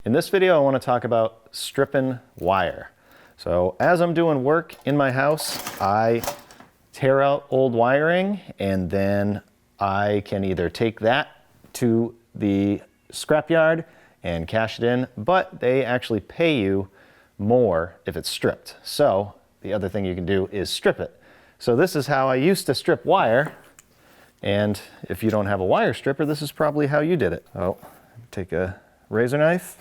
In this video, I want to talk about stripping wire. So as I'm doing work in my house, I tear out old wiring and then I can either take that to the scrapyard and cash it in, but they actually pay you more if it's stripped. So the other thing you can do is strip it. So this is how I used to strip wire. And if you don't have a wire stripper, this is probably how you did it. So take a razor knife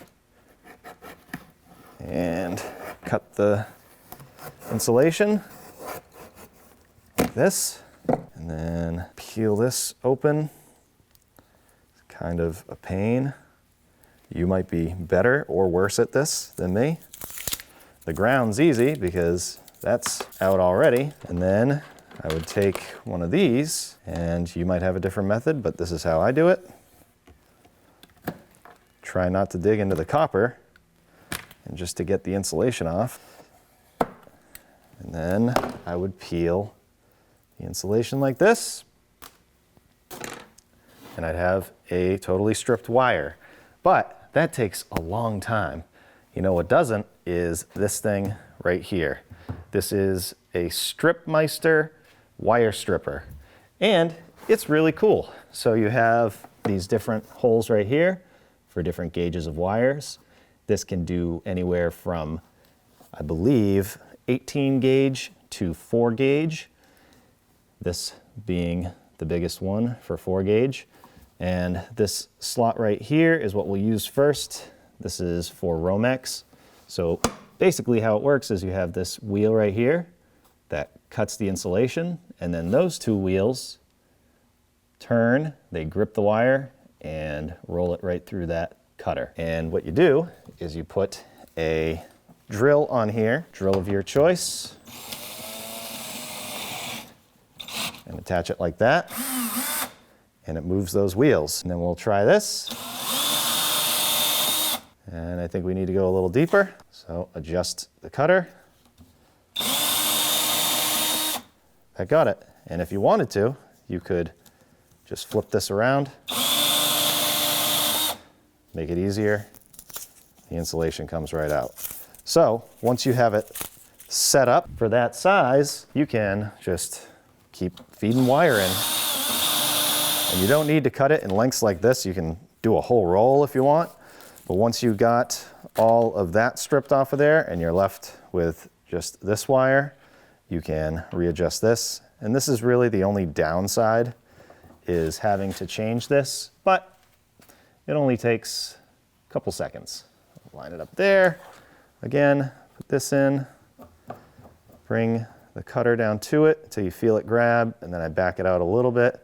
and cut the insulation like this, and then peel this open. It's kind of a pain. You might be better or worse at this than me. The ground's easy because that's out already. And then I would take one of these, and you might have a different method, but this is how I do it. Try not to dig into the copper, and just to get the insulation off. And then I would peel the insulation like this, and I'd have a totally stripped wire. But that takes a long time. You know what doesn't is this thing right here. This is a StripMeister wire stripper, and it's really cool. So you have these different holes right here for different gauges of wires. This can do anywhere from, I believe, 18 gauge to 4 gauge. This being the biggest one for 4 gauge. And this slot right here is what we'll use first. This is for Romex. So basically how it works is you have this wheel right here that cuts the insulation, and then those two wheels turn, they grip the wire and roll it right through that cutter. And what you do is you put a drill on here, drill of your choice, and attach it like that, and it moves those wheels. And then we'll try this. And I think we need to go a little deeper, so adjust the cutter. I got it. And if you wanted to, you could just flip this around, make it easier. The insulation comes right out. So once you have it set up for that size, you can just keep feeding wire in. And you don't need to cut it in lengths like this. You can do a whole roll if you want. But once you got all of that stripped off of there and you're left with just this wire, you can readjust this. And this is really the only downside, is having to change this, but it only takes a couple seconds. Line it up there. Again, put this in, bring the cutter down to it until you feel it grab, and then I back it out a little bit,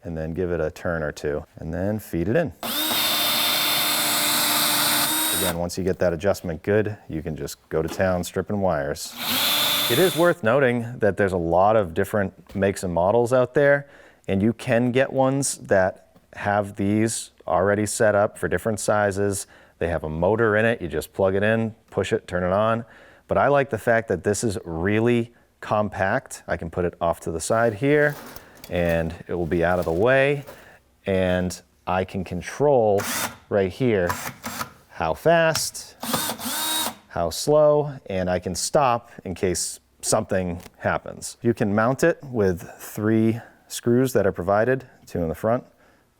and then give it a turn or two, and then feed it in. Again, once you get that adjustment good, you can just go to town stripping wires. It is worth noting that there's a lot of different makes and models out there, and you can get ones that have these already set up for different sizes. They have a motor in it. You just plug it in, push it, turn it on. But I like the fact that this is really compact. I can put it off to the side here, and it will be out of the way. And I can control right here how fast, how slow, and I can stop in case something happens. You can mount it with 3 screws that are provided, 2 in the front,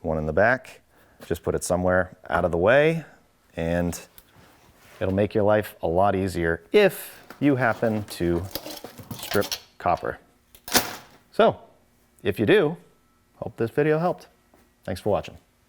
1 in the back. Just put it somewhere out of the way, and it'll make your life a lot easier if you happen to strip copper. So, if you do, hope this video helped. Thanks for watching.